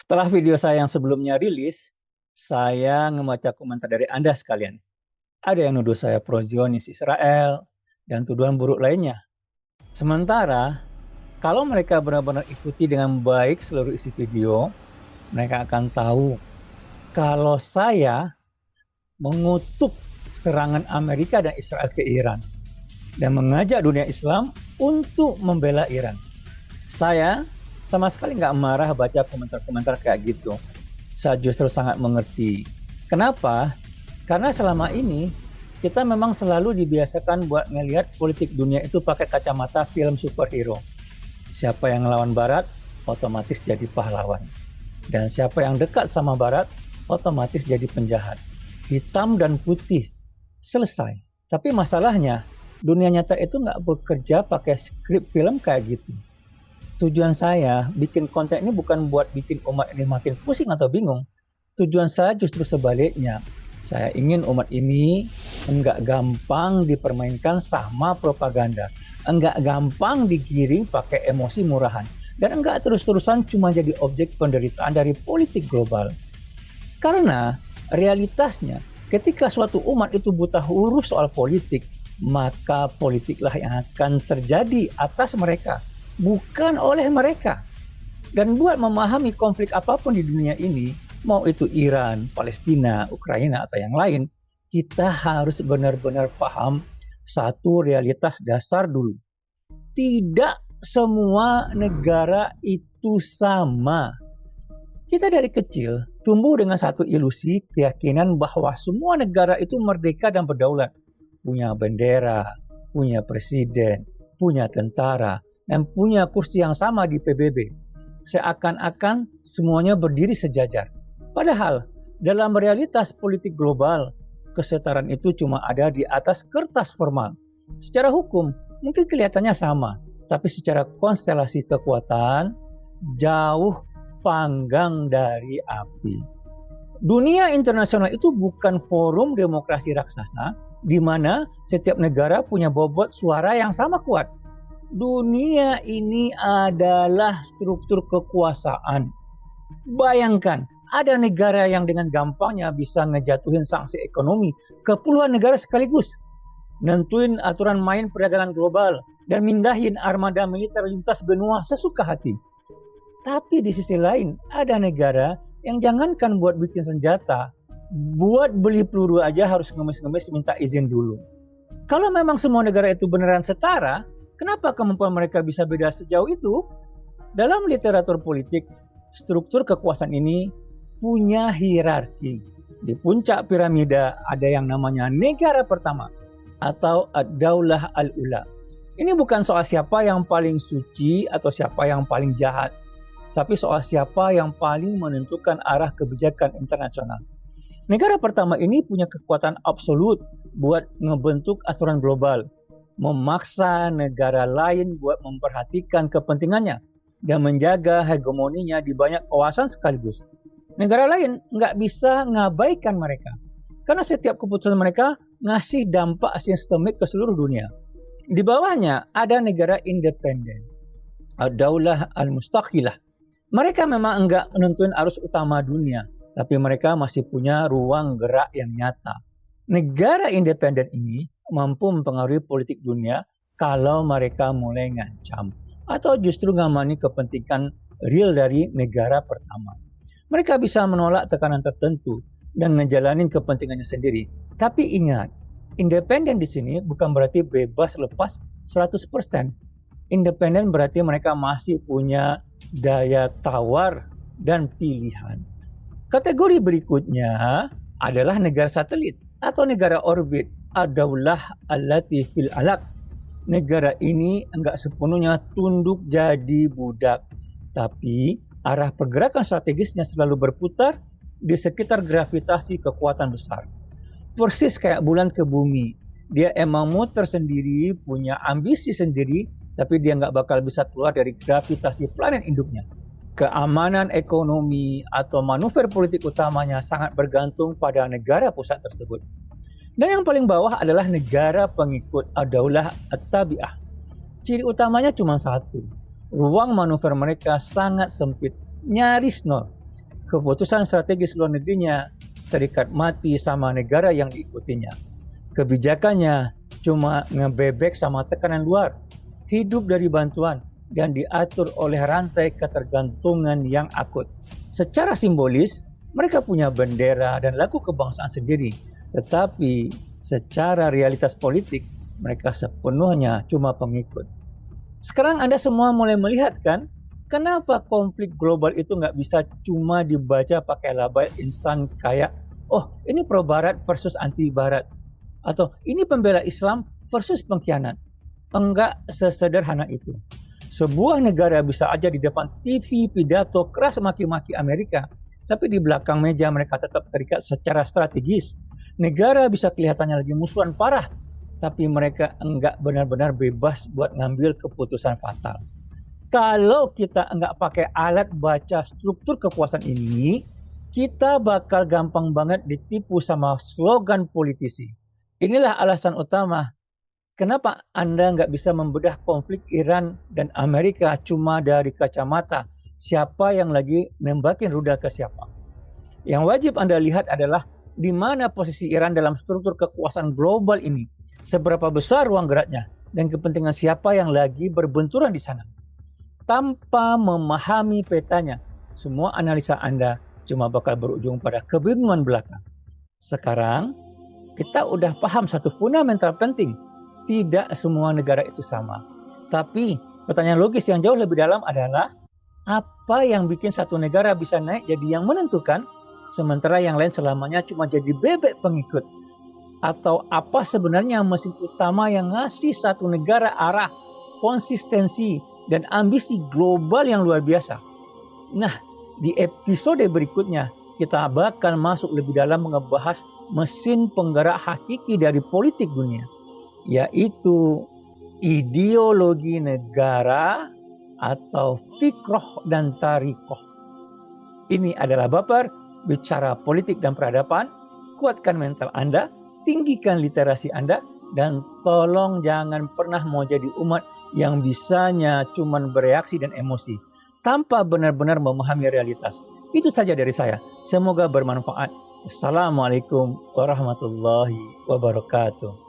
Setelah video saya yang sebelumnya rilis, saya membaca komentar dari Anda sekalian. Ada yang nuduh saya pro-Zionis Israel dan tuduhan buruk lainnya. Sementara, kalau mereka benar-benar ikuti dengan baik seluruh isi video, mereka akan tahu kalau saya mengutuk serangan Amerika dan Israel ke Iran dan mengajak dunia Islam untuk membela Iran. Saya sama sekali nggak marah baca komentar-komentar kayak gitu. Saya justru sangat mengerti. Kenapa? Karena selama ini kita memang selalu dibiasakan buat ngelihat politik dunia itu pakai kacamata film superhero. Siapa yang ngelawan Barat, otomatis jadi pahlawan. Dan siapa yang dekat sama Barat, otomatis jadi penjahat. Hitam dan putih, selesai. Tapi masalahnya, dunia nyata itu nggak bekerja pakai skrip film kayak gitu. Tujuan saya bikin konten ini bukan buat bikin umat ini makin pusing atau bingung. Tujuan saya justru sebaliknya. Saya ingin umat ini enggak gampang dipermainkan sama propaganda. Enggak gampang digiring pakai emosi murahan. Dan enggak terus-terusan cuma jadi objek penderitaan dari politik global. Karena realitasnya ketika suatu umat itu buta huruf soal politik, maka politiklah yang akan terjadi atas mereka, bukan oleh mereka. Dan buat memahami konflik apapun di dunia ini, mau itu Iran, Palestina, Ukraina, atau yang lain, kita harus benar-benar paham satu realitas dasar dulu. Tidak semua negara itu sama. Kita dari kecil tumbuh dengan satu ilusi keyakinan bahwa semua negara itu merdeka dan berdaulat. Punya bendera, punya presiden, punya tentara, dan punya kursi yang sama di PBB. Seakan-akan semuanya berdiri sejajar. Padahal dalam realitas politik global, kesetaraan itu cuma ada di atas kertas formal. Secara hukum mungkin kelihatannya sama, tapi secara konstelasi kekuatan jauh panggang dari api. Dunia internasional itu bukan forum demokrasi raksasa di mana setiap negara punya bobot suara yang sama kuat. Dunia ini adalah struktur kekuasaan. Bayangkan, ada negara yang dengan gampangnya bisa ngejatuhin sanksi ekonomi ke puluhan negara sekaligus, nentuin aturan main perdagangan global, dan mindahin armada militer lintas benua sesuka hati. Tapi di sisi lain, ada negara yang jangankan buat bikin senjata, buat beli peluru aja harus ngemis-ngemis minta izin dulu. Kalau memang semua negara itu beneran setara, kenapa kemampuan mereka bisa beda sejauh itu? Dalam literatur politik, struktur kekuasaan ini punya hierarki. Di puncak piramida ada yang namanya negara pertama atau ad-daulah al-ula. Ini bukan soal siapa yang paling suci atau siapa yang paling jahat, tapi soal siapa yang paling menentukan arah kebijakan internasional. Negara pertama ini punya kekuatan absolut buat ngebentuk aturan global, memaksa negara lain buat memperhatikan kepentingannya, dan menjaga hegemoninya di banyak kawasan sekaligus. Negara lain nggak bisa ngabaikan mereka, karena setiap keputusan mereka ngasih dampak sistemik ke seluruh dunia. Di bawahnya ada negara independen, ad-daulah al-mustaqilah. Mereka memang enggak menentuin arus utama dunia, tapi mereka masih punya ruang gerak yang nyata. Negara independen ini mampu mempengaruhi politik dunia kalau mereka mulai ngancam atau justru ngamani kepentingan real dari negara pertama. Mereka bisa menolak tekanan tertentu dan ngejalanin kepentingannya sendiri. Tapi ingat, independen di sini bukan berarti bebas lepas 100%. Independen berarti mereka masih punya daya tawar dan pilihan. Kategori berikutnya adalah negara satelit atau negara orbit, ad-daulah allati fil alaq. Negara ini enggak sepenuhnya tunduk jadi budak, tapi arah pergerakan strategisnya selalu berputar di sekitar gravitasi kekuatan besar. Persis kayak bulan ke bumi, dia emang muter sendiri, punya ambisi sendiri, tapi dia nggak bakal bisa keluar dari gravitasi planet induknya. Keamanan ekonomi atau manuver politik utamanya sangat bergantung pada negara pusat tersebut. Dan yang paling bawah adalah negara pengikut ad-daulah at-tabi'ah. Ciri utamanya cuma satu, ruang manuver mereka sangat sempit, nyaris nol. Keputusan strategis luar negerinya terikat mati sama negara yang diikutinya. Kebijakannya cuma ngebebek sama tekanan luar, hidup dari bantuan, dan diatur oleh rantai ketergantungan yang akut. Secara simbolis, mereka punya bendera dan lagu kebangsaan sendiri, tetapi secara realitas politik, mereka sepenuhnya cuma pengikut. Sekarang Anda semua mulai melihat kan, kenapa konflik global itu nggak bisa cuma dibaca pakai label instan kayak, oh ini pro barat versus anti barat, atau ini pembela Islam versus pengkhianat. Enggak sesederhana itu. Sebuah negara bisa aja di depan TV pidato keras maki-maki Amerika, tapi di belakang meja mereka tetap terikat secara strategis. Negara bisa kelihatannya lagi musuhan parah, tapi mereka enggak benar-benar bebas buat ngambil keputusan fatal. Kalau kita enggak pakai alat baca struktur kekuasaan ini, kita bakal gampang banget ditipu sama slogan politisi. Inilah alasan utama kenapa Anda nggak bisa membedah konflik Iran dan Amerika cuma dari kacamata siapa yang lagi nembakin rudal ke siapa. Yang wajib Anda lihat adalah di mana posisi Iran dalam struktur kekuasaan global ini, seberapa besar ruang geraknya, dan kepentingan siapa yang lagi berbenturan di sana. Tanpa memahami petanya, semua analisa Anda cuma bakal berujung pada kebingungan belaka. Sekarang, kita udah paham satu fundamental penting. Tidak semua negara itu sama. Tapi pertanyaan logis yang jauh lebih dalam adalah apa yang bikin satu negara bisa naik jadi yang menentukan, sementara yang lain selamanya cuma jadi bebek pengikut? Atau apa sebenarnya mesin utama yang ngasih satu negara arah, konsistensi, dan ambisi global yang luar biasa? Nah, di episode berikutnya kita bakal masuk lebih dalam ngebahas mesin penggerak hakiki dari politik dunia, yaitu ideologi negara atau fikroh dan tarikoh. Ini adalah Baper, bicara politik dan peradaban. Kuatkan mental Anda, tinggikan literasi Anda, dan tolong jangan pernah mau jadi umat yang bisanya cuman bereaksi dan emosi tanpa benar-benar memahami realitas. Itu saja dari saya. Semoga bermanfaat. Assalamualaikum warahmatullahi wabarakatuh.